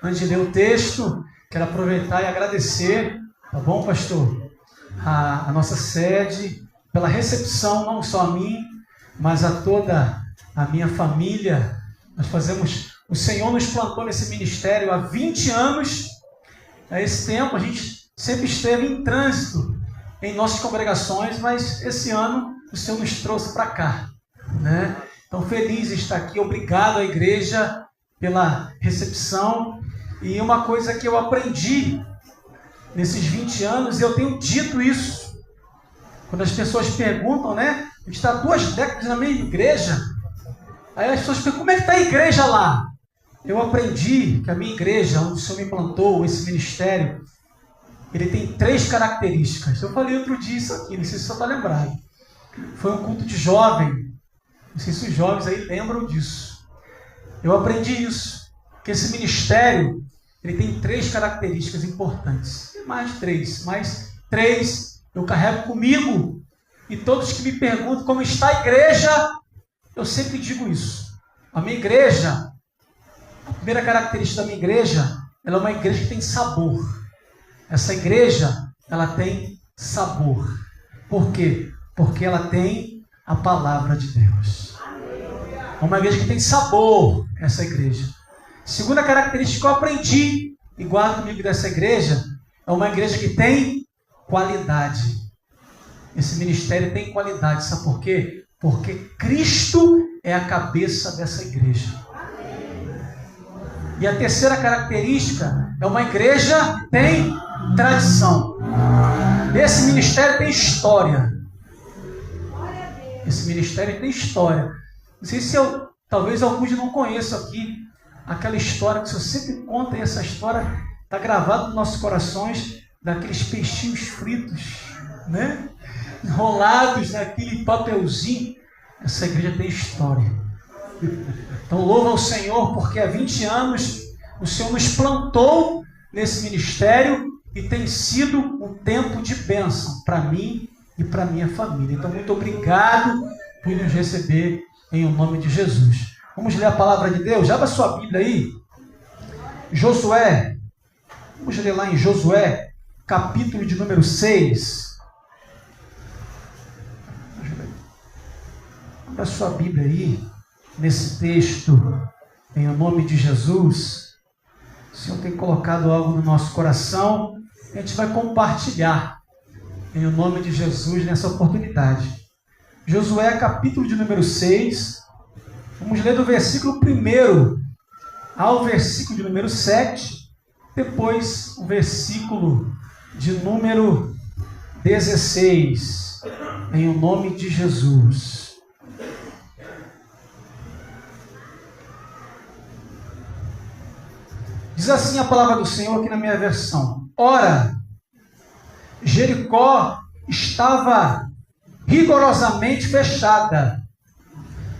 Antes de ler o texto, quero aproveitar e agradecer, tá bom, pastor? A nossa sede, pela recepção, não só a mim, mas a toda a minha família. O Senhor nos plantou nesse ministério há 20 anos. A esse tempo a gente sempre esteve em trânsito em nossas congregações, mas esse ano o Senhor nos trouxe para cá, né? Então, feliz de estar aqui. Obrigado à igreja pela recepção. E uma coisa que eu aprendi nesses 20 anos, e eu tenho dito isso, quando as pessoas perguntam, né? A gente está 2 décadas na mesma igreja. Aí as pessoas perguntam, como é que está a igreja lá? Eu aprendi que a minha igreja, onde o Senhor me plantou, esse ministério, ele tem 3 características. Eu falei outro dia isso aqui, não sei se você está lembrado. Foi um culto de jovem. Não sei se os jovens aí lembram disso. Eu aprendi isso, que esse ministério, ele tem 3 características importantes. Tem mais de 3, mas 3 eu carrego comigo. E todos que me perguntam como está a igreja, eu sempre digo isso. A minha igreja, a primeira característica da minha igreja, ela é uma igreja que tem sabor. Essa igreja, ela tem sabor. Por quê? Porque ela tem a palavra de Deus. É uma igreja que tem sabor, essa igreja. Segunda característica que eu aprendi e guardo comigo dessa igreja, é uma igreja que tem qualidade. Esse ministério tem qualidade, sabe por quê? Porque Cristo é a cabeça dessa igreja. E a terceira característica é uma igreja que tem tradição. Esse ministério tem história. Esse ministério tem história. Não sei se talvez alguns não conheçam aqui aquela história que o Senhor sempre conta, e essa história está gravada nos nossos corações, daqueles peixinhos fritos, né? Enrolados naquele papelzinho. Essa igreja tem história. Então louva ao Senhor, porque há 20 anos o Senhor nos plantou nesse ministério e tem sido um tempo de bênção para mim e para minha família. Então muito obrigado por nos receber em o nome de Jesus. Vamos ler a palavra de Deus? Abra sua Bíblia aí. Josué. Vamos ler lá em Josué, capítulo de número 6. Abra sua Bíblia aí, nesse texto, em o nome de Jesus. O Senhor tem colocado algo no nosso coração, e a gente vai compartilhar, em o nome de Jesus, nessa oportunidade. Josué, capítulo de número 6. Vamos ler do versículo 1 ao versículo de número 7, depois o versículo de número 16, em o nome de Jesus. Diz assim a palavra do Senhor aqui na minha versão. Ora, Jericó estava rigorosamente fechada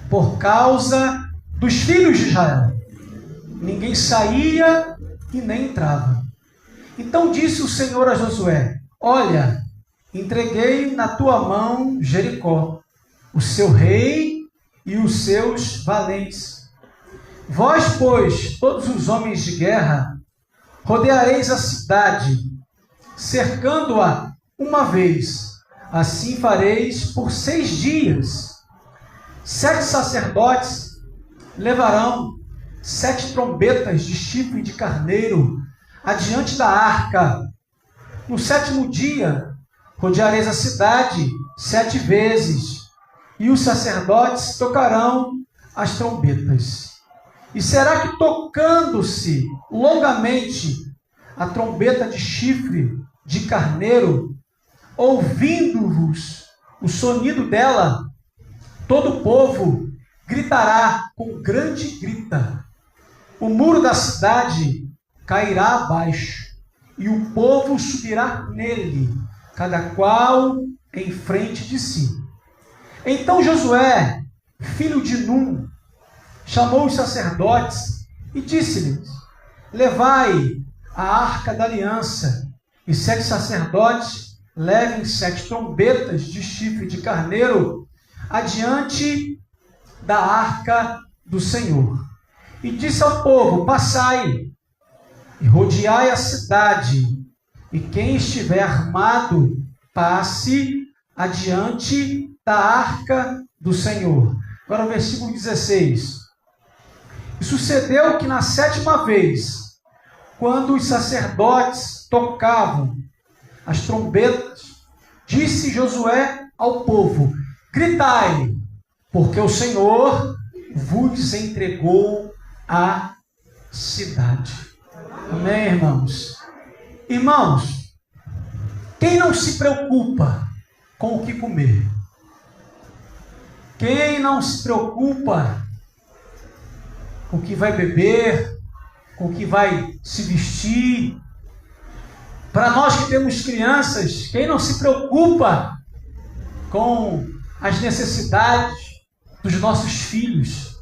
por causa dos filhos de Israel. Ninguém saía e nem entrava. Então disse o Senhor a Josué: olha, entreguei na tua mão Jericó, o seu rei e os seus valentes. Vós, pois, todos os homens de guerra, rodeareis a cidade, cercando-a uma vez. Assim fareis por 6 dias. 7 sacerdotes levarão 7 trombetas de chifre de carneiro adiante da arca. No 7º dia, rodeareis a cidade 7 vezes, e os sacerdotes tocarão as trombetas. E será que, tocando-se longamente a trombeta de chifre de carneiro, ouvindo-vos o sonido dela, todo o povo gritará com grande grita. O muro da cidade cairá abaixo, e o povo subirá nele, cada qual em frente de si. Então Josué, filho de Num, chamou os sacerdotes e disse-lhes: levai a arca da aliança, e 7 sacerdotes levem 7 trombetas de chifre de carneiro adiante da arca do Senhor. E disse ao povo: passai. e rodeai a cidade, e quem estiver armado, passe adiante da arca do Senhor. Agora o versículo 16. E sucedeu que na 7ª vez, quando os sacerdotes tocavam as trombetas, disse Josué ao povo: gritai, porque o Senhor vos entregou a cidade. Amém, irmãos? Irmãos, quem não se preocupa com o que comer? Quem não se preocupa com o que vai beber, com o que vai se vestir? Para nós que temos crianças, quem não se preocupa com as necessidades dos nossos filhos?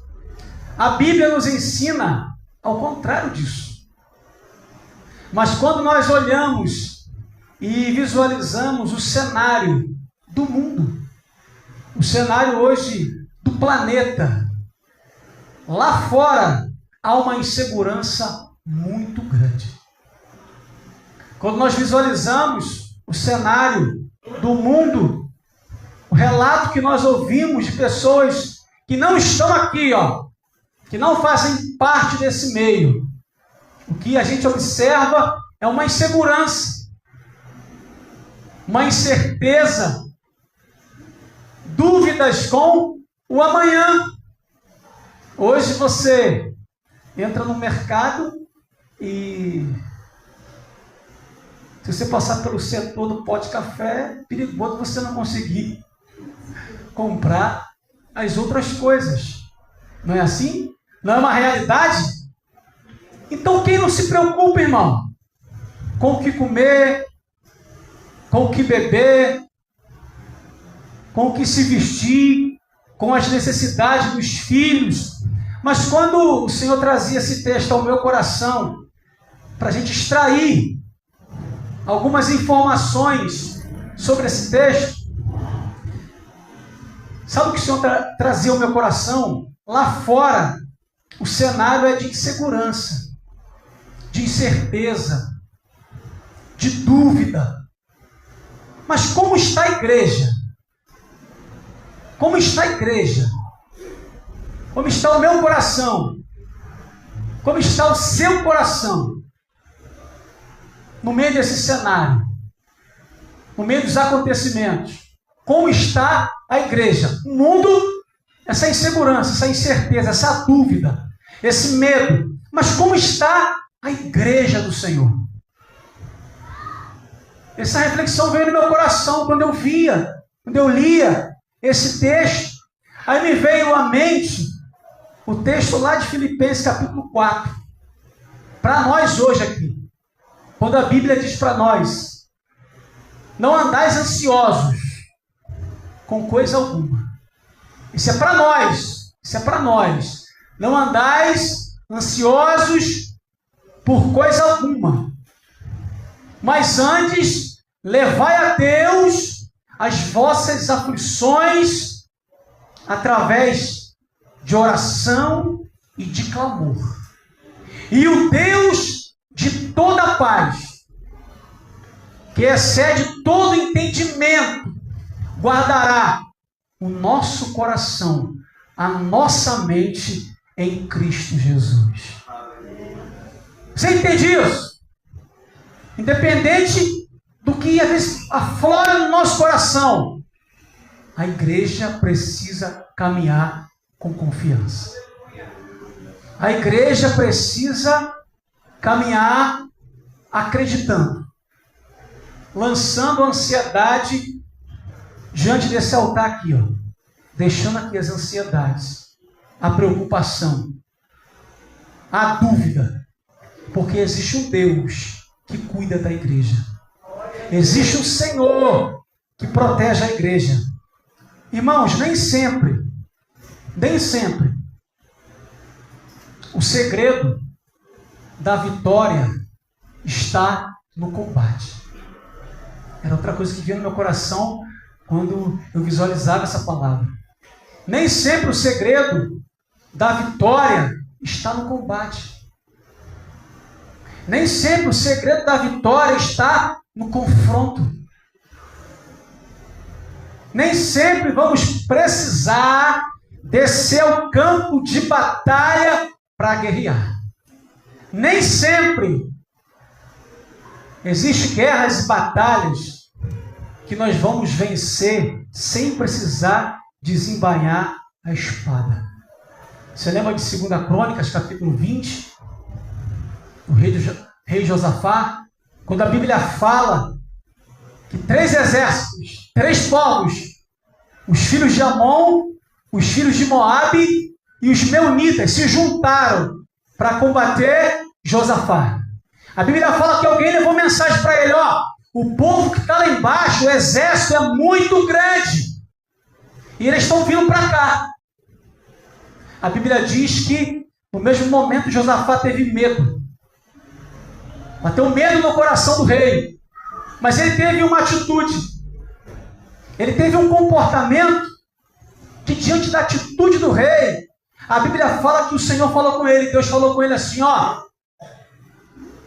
A Bíblia nos ensina ao contrário disso. Mas quando nós olhamos e visualizamos o cenário do mundo, o cenário hoje do planeta, lá fora há uma insegurança muito grande. Quando nós visualizamos o cenário do mundo, o relato que nós ouvimos de pessoas que não estão aqui, que não fazem parte desse meio, o que a gente observa é uma insegurança, uma incerteza, dúvidas com o amanhã. Hoje você entra no mercado e se você passar pelo setor do pó de café, é perigoso você não conseguir comprar as outras coisas. Não é assim? Não é uma realidade? Então quem não se preocupa, irmão, com o que comer, com o que beber, com o que se vestir, com as necessidades dos filhos. Mas quando o Senhor trazia esse texto ao meu coração, para a gente extrair algumas informações sobre esse texto, sabe o que o Senhor trazia ao meu coração? Lá fora, o cenário é de insegurança, de incerteza, de dúvida. Mas como está a igreja? Como está a igreja? Como está o meu coração? Como está o seu coração? No meio desse cenário, no meio dos acontecimentos, como está a igreja? O mundo, essa insegurança, essa incerteza, essa dúvida, esse medo. Mas como está a igreja do Senhor? Essa reflexão veio no meu coração quando eu lia esse texto. Aí me veio à mente o texto lá de Filipenses capítulo 4. Para nós hoje aqui. Quando a Bíblia diz para nós: não andais ansiosos com coisa alguma. Isso é para nós. Isso é para nós. Não andais ansiosos por coisa alguma. Mas antes, levai a Deus as vossas aflições através de oração e de clamor. E o Deus de toda paz, que excede todo entendimento, guardará o nosso coração, a nossa mente em Cristo Jesus. Você entende isso? Independente do que às vezes aflora no nosso coração, a igreja precisa caminhar com confiança. A igreja precisa caminhar acreditando, lançando a ansiedade diante desse altar aqui, deixando aqui as ansiedades, a preocupação, a dúvida, porque existe um Deus que cuida da igreja. Existe um Senhor que protege a igreja. Irmãos, nem sempre, o segredo da vitória está no combate. Era outra coisa que vinha no meu coração quando eu visualizava essa palavra. Nem sempre o segredo da vitória está no combate. Nem sempre o segredo da vitória está no confronto. Nem sempre vamos precisar descer ao campo de batalha para guerrear. Nem sempre existem guerras e batalhas que nós vamos vencer sem precisar desembainhar a espada. Você lembra de 2 Crônicas, capítulo 20? O rei Josafá, quando a Bíblia fala que 3 exércitos, 3 povos, os filhos de Amon, os filhos de Moabe e os meunitas se juntaram para combater Josafá. A Bíblia fala que alguém levou mensagem para ele, ó, o povo que está lá embaixo, o exército é muito grande, e eles estão vindo para cá. A Bíblia diz que no mesmo momento Josafá teve medo. Bateu medo no coração do rei. Mas ele teve uma atitude. Ele teve um comportamento que, diante da atitude do rei, a Bíblia fala que o Senhor falou com ele. Deus falou com ele assim, ó,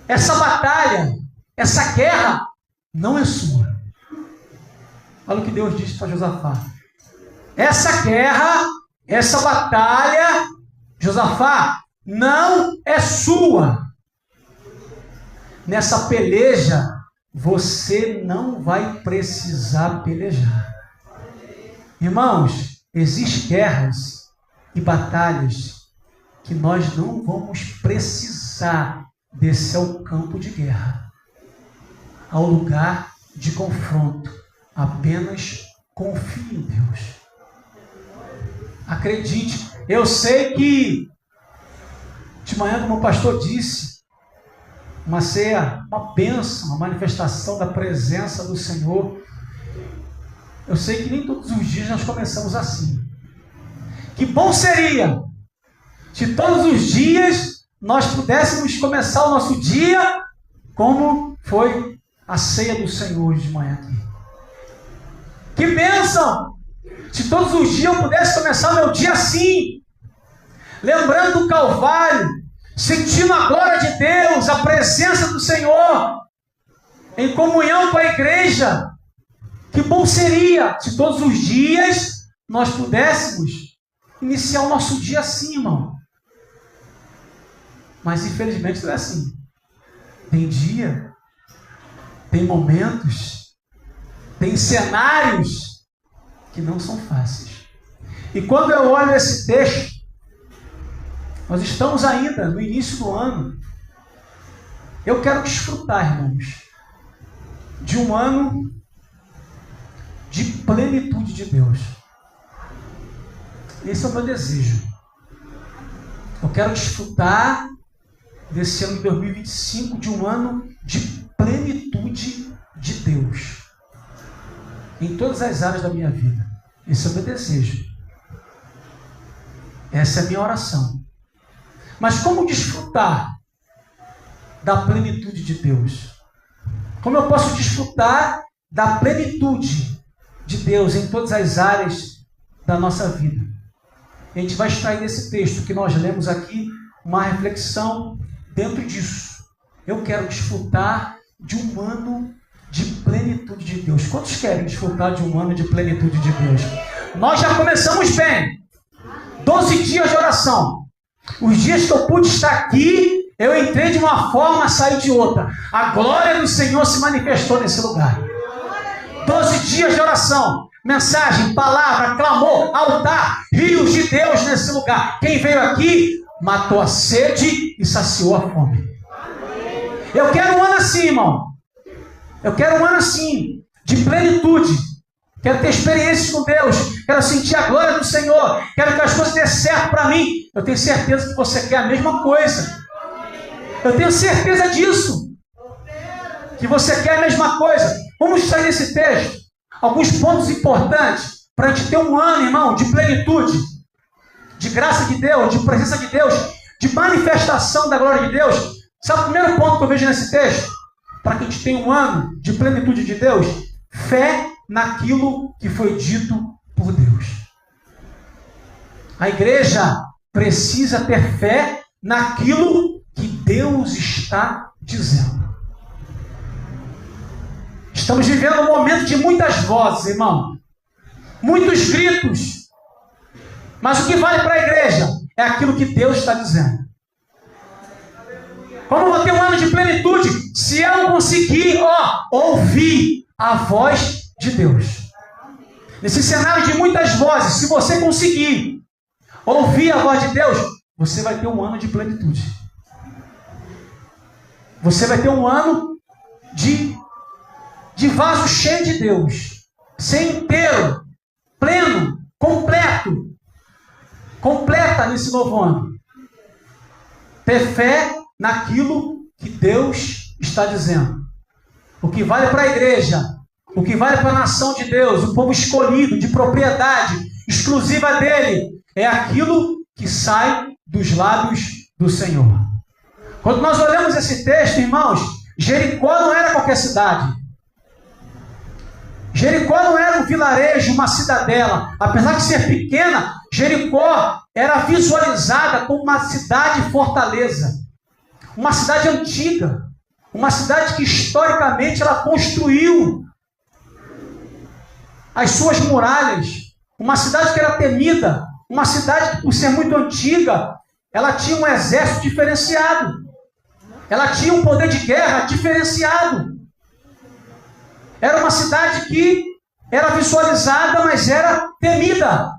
essa batalha, essa guerra não é sua. Olha o que Deus disse para Josafá. Essa guerra, essa batalha, Josafá, não é sua. Nessa peleja, você não vai precisar pelejar. Irmãos, existem guerras e batalhas que nós não vamos precisar descer ao campo de guerra, ao lugar de confronto. Apenas confie em Deus. Acredite. Eu sei que de manhã, como o pastor disse, uma ceia, uma bênção, uma manifestação da presença do Senhor. Eu sei que nem todos os dias nós começamos assim. Que bom seria se todos os dias nós pudéssemos começar o nosso dia como foi a ceia do Senhor de manhã aqui. Que bênção! Se todos os dias eu pudesse começar o meu dia assim, lembrando do Calvário, sentindo a glória de Deus, a presença do Senhor, em comunhão com a igreja. Que bom seria se todos os dias nós pudéssemos iniciar o nosso dia assim, irmão. Mas infelizmente não é assim. Tem dia, tem momentos, tem cenários que não são fáceis. E quando eu olho esse texto, nós estamos ainda no início do ano. Eu quero desfrutar, irmãos, de um ano de plenitude de Deus. Esse é o meu desejo. Eu quero desfrutar desse ano de 2025 de um ano de plenitude de Deus em todas as áreas da minha vida. Esse é o meu desejo. Essa é a minha oração. Mas como desfrutar da plenitude de Deus? Como eu posso desfrutar da plenitude de Deus em todas as áreas da nossa vida? A gente vai extrair desse texto que nós lemos aqui uma reflexão dentro disso. Eu quero desfrutar de um ano de plenitude de Deus. Quantos querem desfrutar de um ano de plenitude de Deus? Nós já começamos bem. 12 dias de oração. Os dias que eu pude estar aqui, eu entrei de uma forma, saí de outra. A glória do Senhor se manifestou nesse lugar. 12 dias de oração. Mensagem, palavra, clamor, altar, rios de Deus nesse lugar. Quem veio aqui, matou a sede e saciou a fome. Eu quero um ano assim, irmão. Eu quero um ano assim, de plenitude. Quero ter experiências com Deus. Quero sentir a glória do Senhor. Quero que as coisas dêem certo para mim. Eu tenho certeza que você quer a mesma coisa. Eu tenho certeza disso. Que você quer a mesma coisa. Vamos sair desse texto. Alguns pontos importantes para a gente ter um ano, irmão, de plenitude. De graça de Deus, de presença de Deus, de manifestação da glória de Deus. Sabe o primeiro ponto que eu vejo nesse texto? Para que a gente tenha um ano de plenitude de Deus? Fé naquilo que foi dito por Deus. A igreja precisa ter fé naquilo que Deus está dizendo. Estamos vivendo um momento de muitas vozes, irmão. Muitos gritos. Mas o que vale para a igreja é aquilo que Deus está dizendo. Como eu vou ter um ano de plenitude? Se eu conseguir, ouvir a voz de Deus. Nesse cenário de muitas vozes, se você conseguir ouvir a voz de Deus, você vai ter um ano de plenitude. Você vai ter um ano de vaso cheio de Deus. Ser inteiro, pleno, completo. Completa nesse novo ano. Ter fé naquilo que Deus está dizendo. O que vale para a igreja, o que vale para a nação de Deus, o povo escolhido, de propriedade exclusiva dele, é aquilo que sai dos lábios do Senhor. Quando nós olhamos esse texto, irmãos, Jericó não era qualquer cidade. Jericó não era um vilarejo, uma cidadela. Apesar de ser pequena, Jericó era visualizada como uma cidade fortaleza. Uma cidade antiga. Uma cidade que historicamente ela construiu as suas muralhas. Uma cidade que era temida. Uma cidade que, por ser muito antiga, ela tinha um exército diferenciado. Ela tinha um poder de guerra diferenciado. Era uma cidade que era visualizada, mas era temida.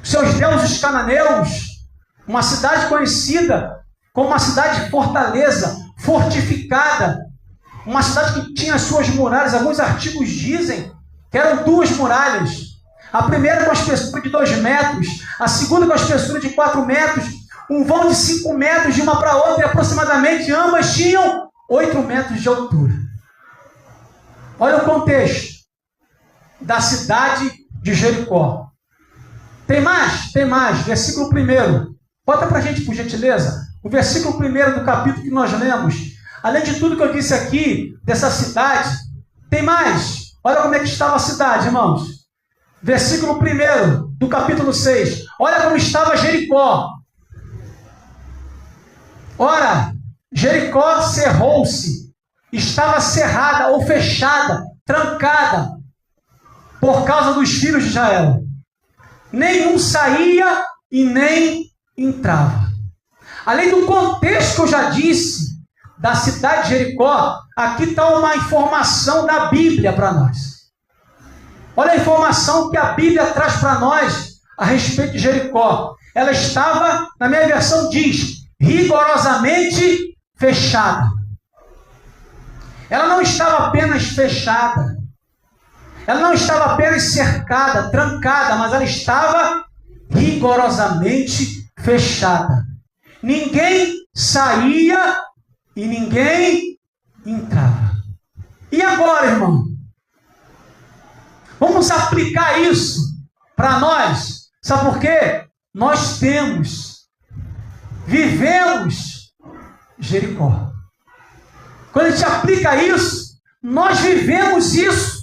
Seus deuses cananeus, uma cidade conhecida como uma cidade fortaleza, fortificada, uma cidade que tinha as suas muralhas. Alguns artigos dizem que eram 2 muralhas. A primeira com a espessura de 2 metros, a segunda com a espessura de 4 metros, um vão de 5 metros de uma para outra, e aproximadamente ambas tinham 8 metros de altura. Olha o contexto da cidade de Jericó. Tem mais? Tem mais. Versículo 1. Bota para a gente, por gentileza. O versículo 1 do capítulo que nós lemos. Além de tudo que eu disse aqui, dessa cidade, tem mais. Olha como é que estava a cidade, irmãos. Versículo 1 do capítulo 6. Olha como estava Jericó. Ora, Jericó cerrou-se. Estava cerrada ou fechada, trancada, por causa dos filhos de Israel. Nenhum saía e nem entrava. Além do contexto que eu já disse, da cidade de Jericó, aqui está uma informação da Bíblia para nós. Olha a informação que a Bíblia traz para nós a respeito de Jericó. Ela estava, na minha versão diz, rigorosamente fechada. Ela não estava apenas fechada. Ela não estava apenas cercada, trancada, mas ela estava rigorosamente fechada. Ninguém saía e ninguém entrava. E agora, irmão? Vamos aplicar isso para nós. Sabe por quê? Nós vivemos Jericó. Quando a gente aplica isso, nós vivemos isso.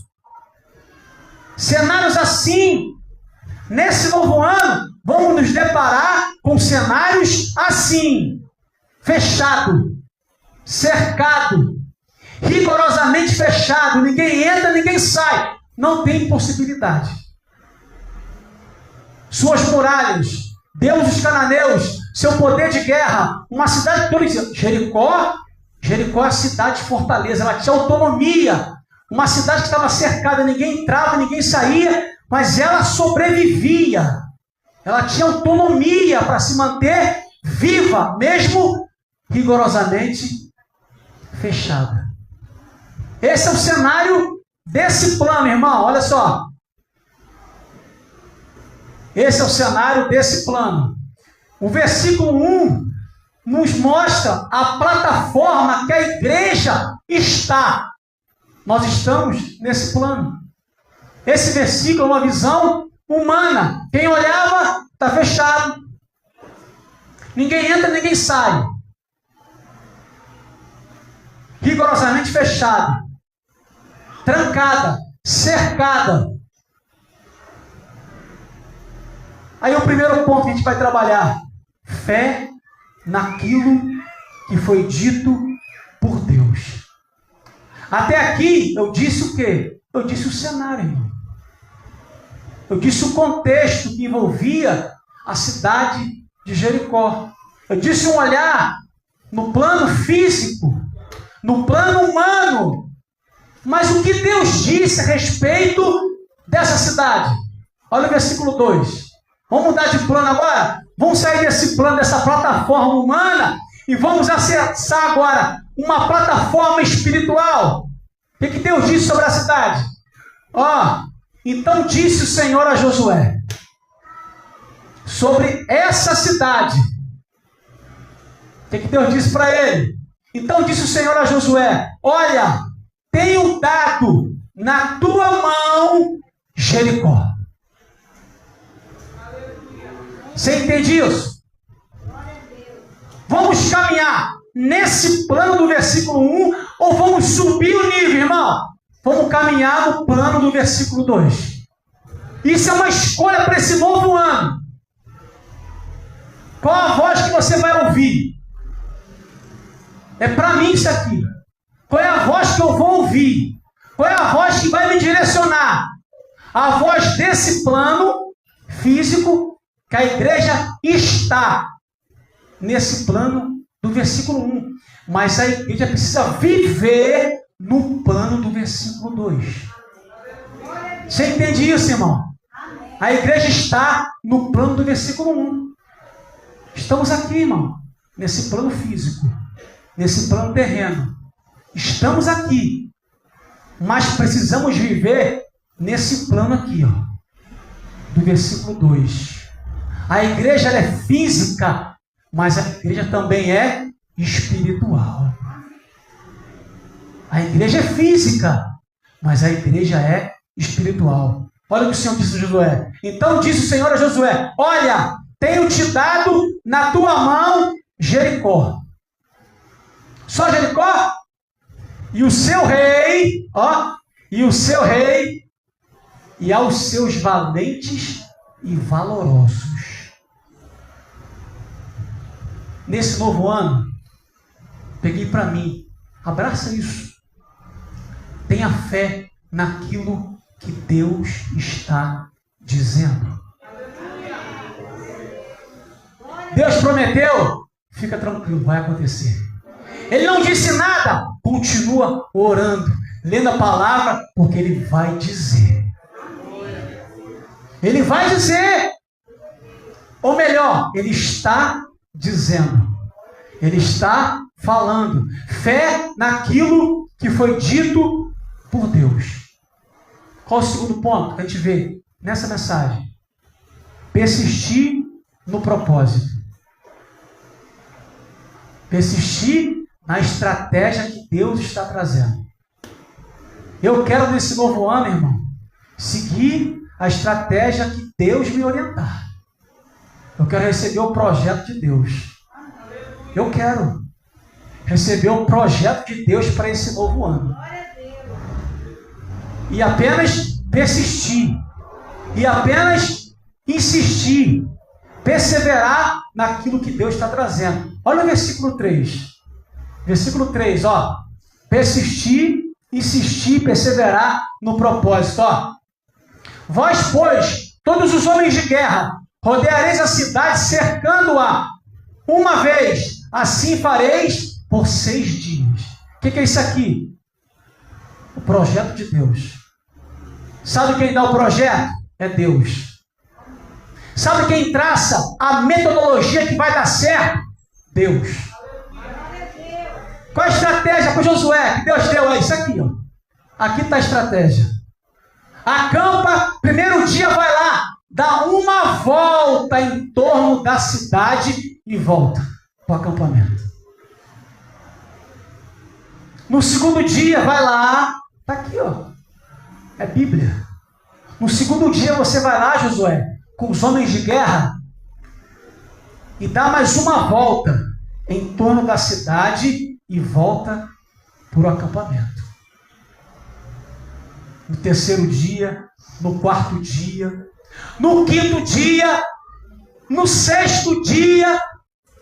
Cenários assim. Nesse novo ano, vamos nos deparar com cenários assim. Fechado. Cercado. Rigorosamente fechado. Ninguém entra, ninguém sai. Não tem possibilidade. Suas muralhas, deuses cananeus, seu poder de guerra, uma cidade toda. Jericó é a cidade fortaleza, ela tinha autonomia. Uma cidade que estava cercada, ninguém entrava, ninguém saía, mas ela sobrevivia. Ela tinha autonomia para se manter viva, mesmo rigorosamente fechada. Esse é o cenário desse plano, irmão, olha só. Esse é o cenário desse plano. O versículo 1 nos mostra a plataforma que a igreja está. Nós estamos nesse plano. Esse versículo é uma visão humana. Quem olhava, está fechado. Ninguém entra, ninguém sai. Rigorosamente fechado. Trancada, cercada. Aí o primeiro ponto que a gente vai trabalhar. Fé naquilo que foi dito por Deus. Até aqui eu disse o quê? Eu disse o cenário, irmão. Eu disse o contexto que envolvia a cidade de Jericó. Eu disse um olhar no plano físico, no plano humano. Mas o que Deus disse a respeito dessa cidade? Olha o versículo 2. Vamos mudar de plano agora? Vamos sair desse plano, dessa plataforma humana, e vamos acessar agora uma plataforma espiritual. O que Deus disse sobre a cidade? Então disse o Senhor a Josué sobre essa cidade. O que Deus disse para ele? Então disse o Senhor a Josué: olha, tenho dado na tua mão Jericó. Você entende isso? Vamos caminhar nesse plano do versículo 1 ou vamos subir o nível, irmão? Vamos caminhar no plano do versículo 2. Isso é uma escolha para esse novo ano. Qual a voz que você vai ouvir? É para mim isso aqui. Qual é a voz que eu vou ouvir? Qual é a voz que vai me direcionar? A voz desse plano físico que a igreja está nesse plano do versículo 1. Mas a igreja precisa viver no plano do versículo 2. Você entende isso, irmão? A igreja está no plano do versículo 1. Estamos aqui, irmão, nesse plano físico, nesse plano terreno. Estamos aqui, mas precisamos viver nesse plano aqui, do versículo 2. A igreja é física, mas a igreja também é espiritual. A igreja é física, mas a igreja é espiritual. Olha o que o Senhor disse a Josué. Então disse o Senhor a Josué: olha, tenho te dado na tua mão Jericó. Só Jericó? E o seu rei, e aos seus valentes e valorosos. Nesse novo ano, peguei para mim, abraça isso. Tenha fé naquilo que Deus está dizendo. Deus prometeu, fica tranquilo, vai acontecer. Ele não disse nada, continua orando, lendo a palavra, porque Ele vai dizer. Ele vai dizer. Ou melhor, Ele está dizendo. Ele está falando. Fé naquilo que foi dito por Deus. Qual o segundo ponto que a gente vê nessa mensagem? Persistir no propósito. Persistir na estratégia que Deus está trazendo. Eu quero nesse novo ano, irmão, seguir a estratégia que Deus me orientar. Eu quero receber o projeto de Deus. Eu quero receber o projeto de Deus para esse novo ano. E apenas persistir. E apenas insistir. Perseverar naquilo que Deus está trazendo. Olha o versículo 3. Versículo 3, persistir, insistir, perseverar no propósito, Vós, pois, todos os homens de guerra, rodeareis a cidade, cercando-a uma vez. Assim fareis por 6 dias. O que é isso aqui? O projeto de Deus. Sabe quem dá o projeto? É Deus. Sabe quem traça a metodologia que vai dar certo? Deus. Qual a estratégia para Josué que Deus deu? Isso aqui, Aqui está a estratégia. Acampa, primeiro dia vai lá, dá uma volta em torno da cidade e volta para o acampamento. No segundo dia vai lá, está aqui, é Bíblia. No segundo dia você vai lá, Josué, com os homens de guerra e dá mais uma volta em torno da cidade e volta para o acampamento. No terceiro dia, no quarto dia, no quinto dia, no sexto dia.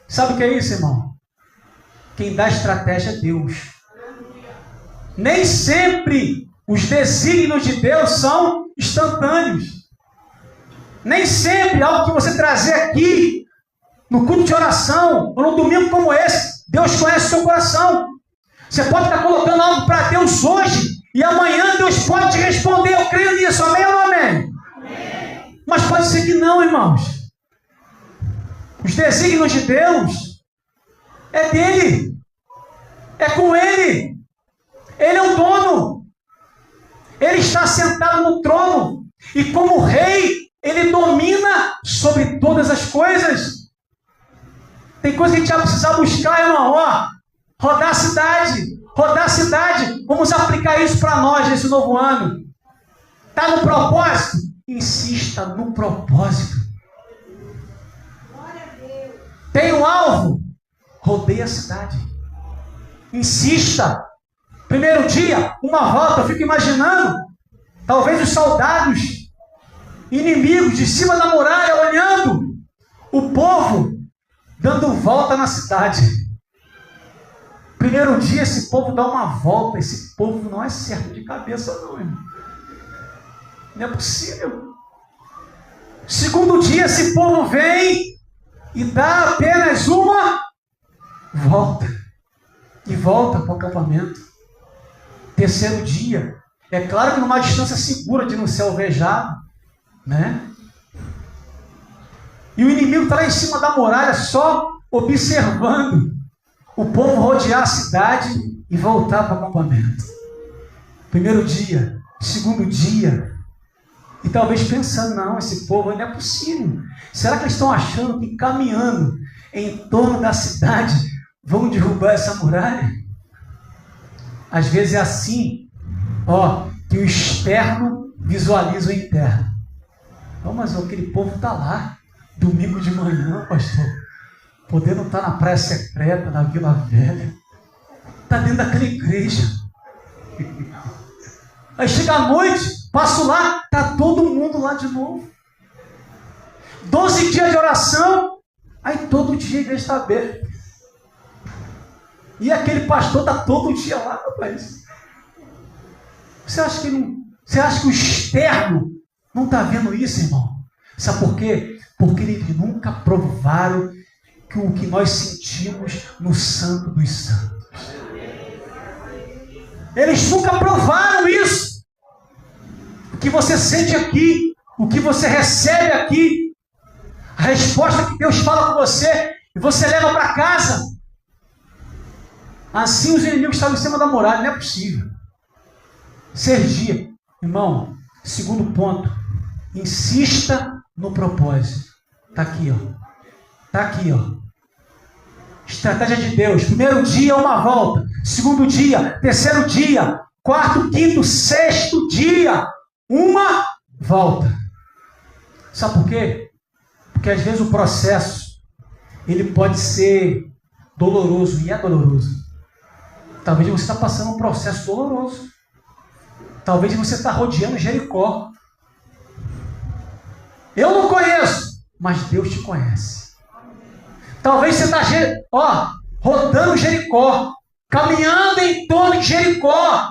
Sabe o que é isso, irmão? Quem dá estratégia é Deus. Nem sempre os desígnios de Deus são instantâneos. Nem sempre algo que você trazer aqui, no culto de oração, ou num domingo como esse, Deus conhece o seu coração. Você pode estar colocando algo para Deus hoje, e amanhã Deus pode te responder. Eu creio nisso, amém ou não amém? Amém. Mas pode ser que não, irmãos. Os desígnios de Deus é dele, é com ele. Ele é o dono. Ele está sentado no trono, e como rei, ele domina sobre todas as coisas. Tem coisa que a gente vai precisar buscar, irmão. Rodar a cidade. Rodar a cidade. Vamos aplicar isso para nós nesse novo ano. Está no propósito? Insista no propósito. Tem um alvo? Rodeie a cidade. Insista. Primeiro dia, uma volta. Eu fico imaginando, talvez os soldados inimigos de cima da muralha olhando o povo dando volta na cidade. Primeiro dia, esse povo dá uma volta. Esse povo não é certo de cabeça, não, irmão. Não é possível. Segundo dia, esse povo vem e dá apenas uma volta. E volta para o acampamento. Terceiro dia. É claro que numa distância segura de não ser alvejado, né? E o inimigo está lá em cima da muralha só observando o povo rodear a cidade e voltar para o acampamento. Primeiro dia, segundo dia, e talvez pensando, não, esse povo não é possível. Será que eles estão achando que caminhando em torno da cidade vão derrubar essa muralha? Às vezes é assim, que o externo visualiza o interno. Mas aquele povo está lá, domingo de manhã, pastor, podendo estar na praia secreta, na Vila Velha, está dentro daquela igreja. Aí chega a noite, passo lá, está todo mundo lá de novo. 12 dias de oração, aí todo dia a igreja está aberta. E aquele pastor está todo dia lá, rapaz. Você acha que o externo não está vendo isso, irmão? Sabe por quê? Porque eles nunca provaram que o que nós sentimos no Santo dos Santos. Eles nunca provaram isso. O que você sente aqui, o que você recebe aqui, a resposta que Deus fala com você e você leva para casa. Assim os inimigos estavam em cima da muralha, não é possível. Sergia, irmão, segundo ponto, insista no propósito. Está aqui, Está aqui, Estratégia de Deus. Primeiro dia, uma volta. Segundo dia, terceiro dia, quarto, quinto, sexto dia, uma volta. Sabe por quê? Porque às vezes o processo, ele pode ser doloroso, e é doloroso. Talvez você está passando um processo doloroso. Talvez você está rodeando Jericó. Eu não conheço, mas Deus te conhece. Talvez você está rodando Jericó, caminhando em torno de Jericó,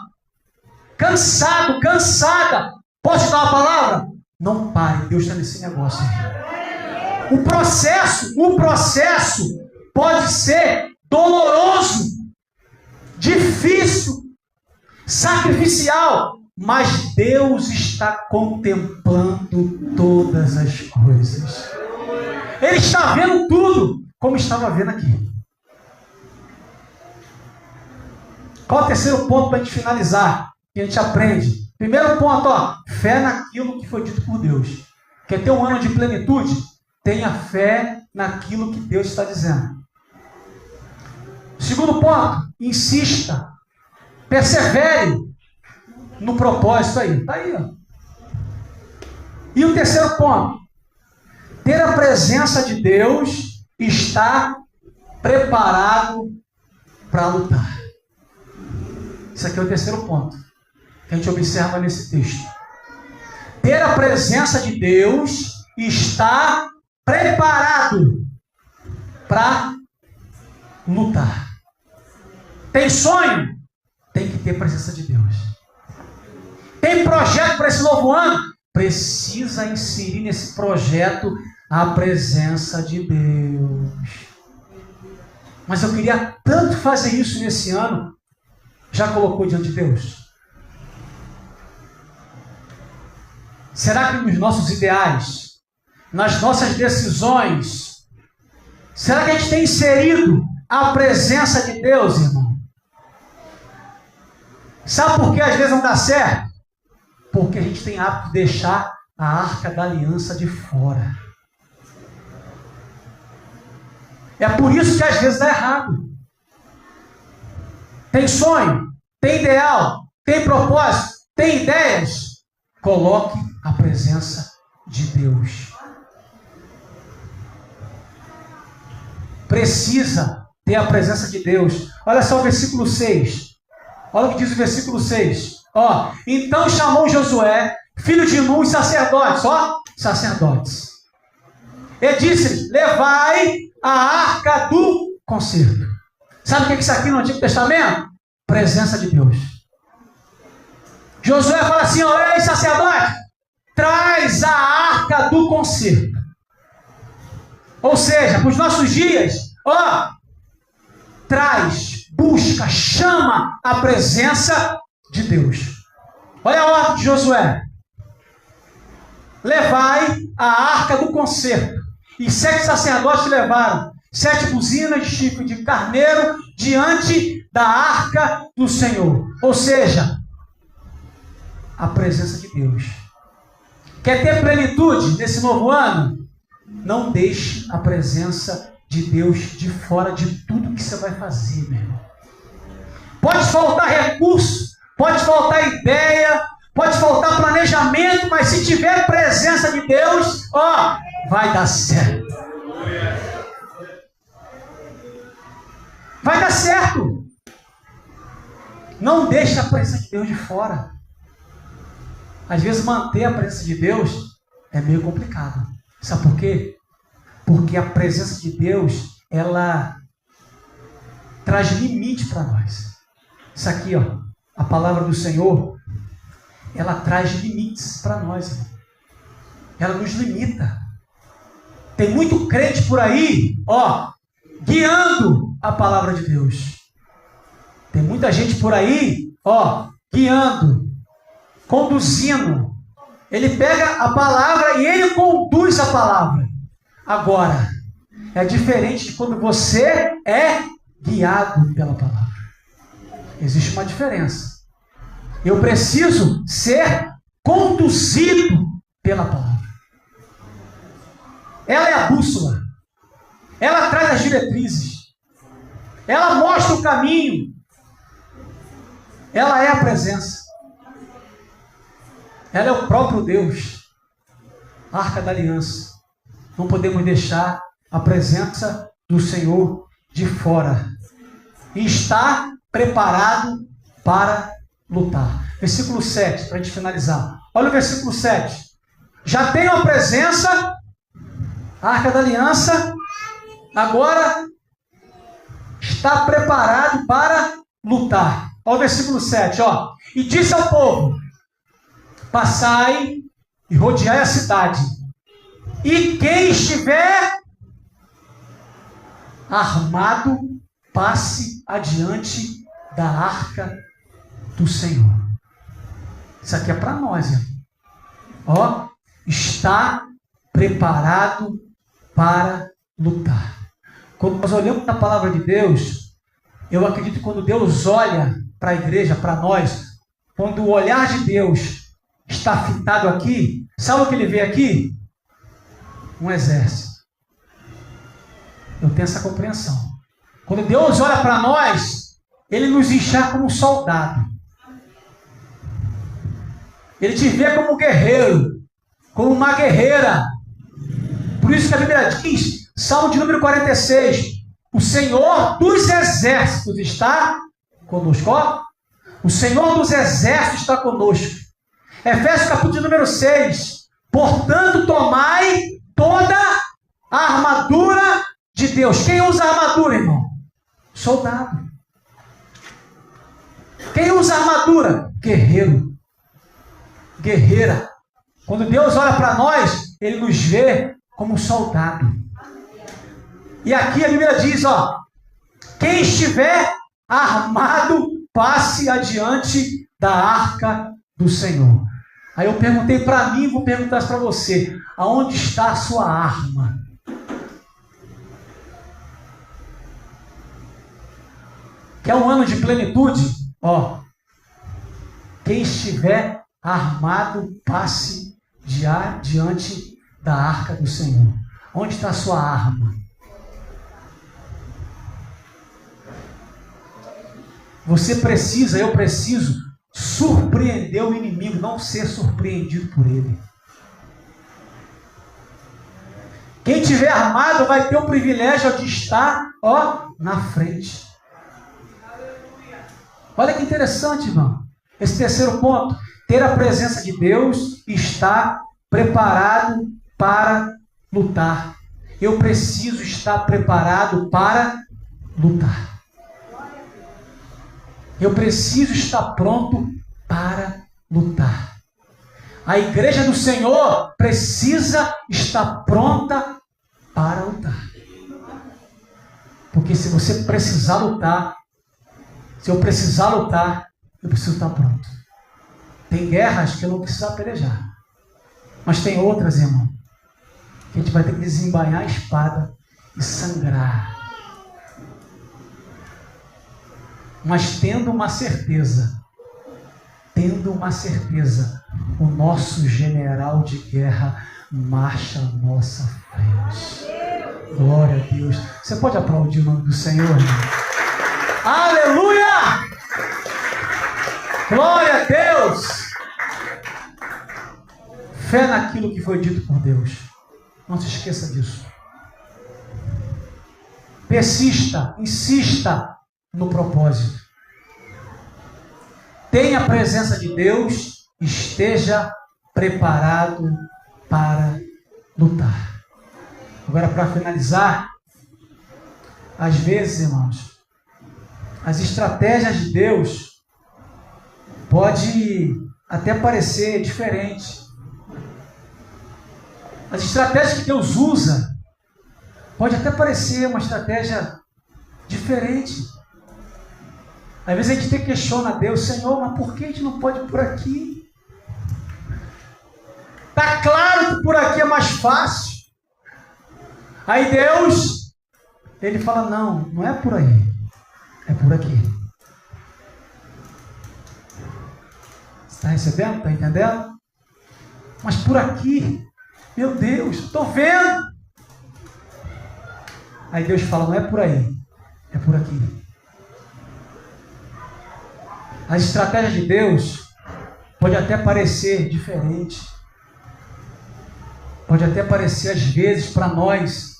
cansado, cansada. Posso te dar uma palavra? Não pare, Deus está nesse negócio. O processo pode ser doloroso, difícil, sacrificial, mas Deus está contemplando todas as coisas. Ele está vendo tudo, como estava vendo aqui. Qual é o terceiro ponto para a gente finalizar? Que a gente aprende. Primeiro ponto, fé naquilo que foi dito por Deus. Quer ter um ano de plenitude? Tenha fé naquilo que Deus está dizendo. Segundo ponto, insista, persevere no propósito aí. Está aí, E o terceiro ponto, ter a presença de Deus, estar preparado para lutar. Isso aqui é o terceiro ponto que a gente observa nesse texto. Ter a presença de Deus, estar preparado para lutar. Tem sonho? Tem que ter presença de Deus. Tem projeto para esse novo ano? Precisa inserir nesse projeto a presença de Deus. Mas eu queria tanto fazer isso nesse ano. Já colocou diante de Deus? Será que nos nossos ideais, nas nossas decisões, será que a gente tem inserido a presença de Deus, irmão? Sabe por que às vezes não dá certo? Porque a gente tem hábito de deixar a arca da aliança de fora. É por isso que às vezes dá errado. Tem sonho, tem ideal, tem propósito, tem ideias. Coloque a presença de Deus. Precisa ter a presença de Deus. Olha só o versículo 6. Olha o que diz o versículo 6. Então chamou Josué, filho de Nun, sacerdotes. Sacerdotes. E disse-lhes: levai a arca do concerto. Sabe o que é isso aqui no Antigo Testamento? Presença de Deus. Josué fala assim: ei, sacerdote, traz a arca do concerto. Ou seja, para os nossos dias, traz, busca, chama a presença de Deus. Olha a ordem de Josué: levai a arca do concerto. E 7 sacerdotes levaram 7 buzinas de chifre de carneiro diante da arca do Senhor. Ou seja, a presença de Deus. Quer ter plenitude nesse novo ano? Não deixe a presença de Deus de fora de tudo que você vai fazer, meu irmão. Pode faltar recurso, pode faltar ideia, pode faltar planejamento, mas se tiver presença de Deus, vai dar certo. Vai dar certo. Não deixe a presença de Deus de fora. Às vezes manter a presença de Deus é meio complicado. Sabe por quê? Porque a presença de Deus, ela traz limite para nós. Isso aqui, a palavra do Senhor, ela traz limites para nós, irmão. Ela nos limita. Tem muito crente por aí, guiando a palavra de Deus. Tem muita gente por aí, guiando, conduzindo. Ele pega a palavra e ele conduz a palavra. Agora, é diferente de quando você é guiado pela palavra. Existe uma diferença. Eu preciso ser conduzido pela palavra. Ela é a bússola. Ela traz as diretrizes. Ela mostra o caminho. Ela é a presença. Ela é o próprio Deus. Arca da aliança. Não podemos deixar a presença do Senhor de fora. E está preparado para lutar. Versículo 7, para a gente finalizar. Olha o versículo 7. Já tenho a presença, a arca da aliança, agora está preparado para lutar. Olha o versículo 7, E disse ao povo: passai e rodeai a cidade, e quem estiver armado, passe adiante da arca do Senhor. Isso aqui é para nós, irmão. Está preparado para lutar. Quando nós olhamos para a palavra de Deus, eu acredito que quando Deus olha para a igreja, para nós, quando o olhar de Deus está fitado aqui, sabe o que ele vê aqui? Um exército. Eu tenho essa compreensão. Quando Deus olha para nós, Ele nos enxerga como um soldado. Ele te vê como um guerreiro, como uma guerreira. Por isso que a Bíblia diz, Salmo de número 46, o Senhor dos exércitos está conosco. O Senhor dos exércitos está conosco. Efésios capítulo número 6, portanto tomai toda a armadura de Deus. Quem usa a armadura, irmão? Soldado. usa armadura? Guerreiro. Guerreira. Quando Deus olha para nós, Ele nos vê como soldado. E aqui a Bíblia diz, ó, quem estiver armado, passe adiante da arca do Senhor. Aí eu perguntei para mim, vou perguntar para você, aonde está a sua arma? Quer um ano de plenitude? Ó, quem estiver armado, passe diante da arca do Senhor. Onde está a sua arma? Você precisa, eu preciso, surpreender o inimigo, não ser surpreendido por ele. Quem tiver armado vai ter o privilégio de estar, ó, na frente. Olha que interessante, irmão. Esse terceiro ponto, ter a presença de Deus e estar preparado para lutar. Eu preciso estar preparado para lutar. Eu preciso estar pronto para lutar. A igreja do Senhor precisa estar pronta para lutar. Porque se você precisar lutar, se eu precisar lutar, eu preciso estar pronto. Tem guerras que eu não preciso pelejar. Mas tem outras, irmão, que a gente vai ter que desembainhar a espada e sangrar. Mas tendo uma certeza, o nosso general de guerra marcha à nossa frente. Glória a Deus. Você pode aplaudir o nome do Senhor, irmão? Aleluia! Glória a Deus! Fé naquilo que foi dito por Deus. Não se esqueça disso. Persista, insista no propósito. Tenha a presença de Deus, esteja preparado para lutar. Agora, para finalizar, às vezes, irmãos, as estratégias de Deus pode até parecer diferente. As estratégias que Deus usa pode até parecer uma estratégia diferente. Às vezes a gente até questiona a Deus, Senhor, mas por que a gente não pode ir por aqui? Está claro que por aqui é mais fácil. Aí Deus, Ele fala, não é por aí, é por aqui. Está recebendo? Está entendendo? Mas por aqui, meu Deus, estou vendo. Aí Deus fala, não é por aí, é por aqui. As estratégias de Deus pode até parecer diferente. Pode até parecer às vezes para nós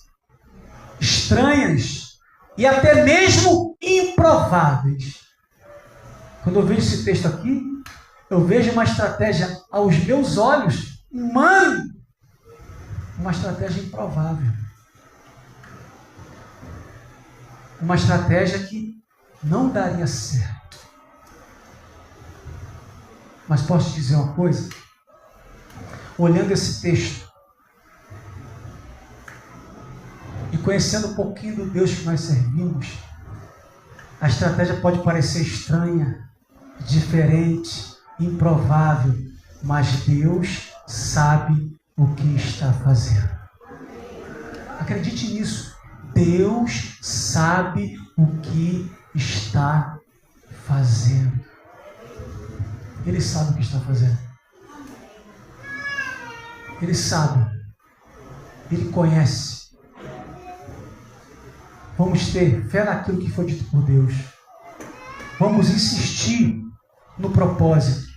estranhas e até mesmo improváveis. Quando eu vejo esse texto aqui, eu vejo uma estratégia aos meus olhos, humano, uma estratégia improvável. Uma estratégia que não daria certo. Mas posso te dizer uma coisa? Olhando esse texto e conhecendo um pouquinho do Deus que nós servimos, a estratégia pode parecer estranha, diferente, improvável, mas Deus sabe o que está fazendo. Acredite nisso. Deus sabe o que está fazendo. Ele sabe o que está fazendo. Ele sabe. Ele conhece. Vamos ter fé naquilo que foi dito por Deus. Vamos insistir no propósito.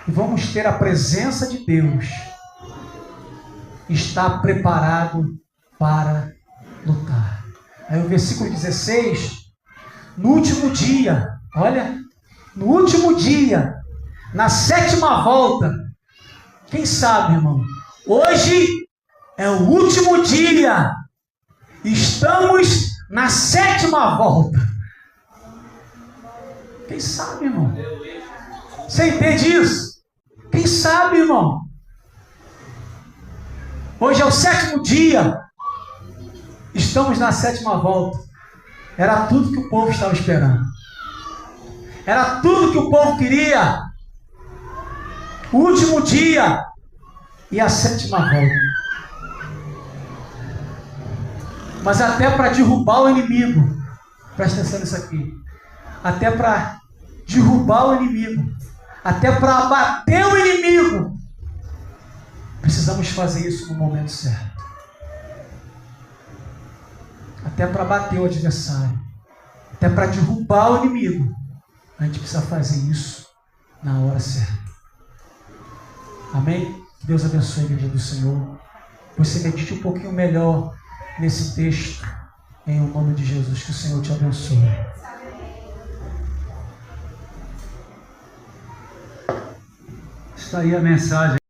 E vamos ter a presença de Deus. Estar preparado para lutar. Aí o versículo 16. No último dia, olha... No último dia, na 7ª volta, quem sabe, irmão, hoje é o último dia, estamos na 7ª volta. Quem sabe, irmão? Você entende isso? Quem sabe, irmão? Hoje é o 7º dia. Estamos na 7ª volta. Era tudo que o povo estava esperando. Era tudo que o povo queria. O último dia e a 7ª volta. Mas até para derrubar o inimigo, presta atenção nisso aqui, até para derrubar o inimigo, até para abater o inimigo, precisamos fazer isso no momento certo. Até para bater o adversário, até para derrubar o inimigo, a gente precisa fazer isso na hora certa. Amém? Deus abençoe a igreja do Senhor. Você medite um pouquinho melhor nesse texto, em nome de Jesus, que o Senhor te abençoe. Está aí a mensagem.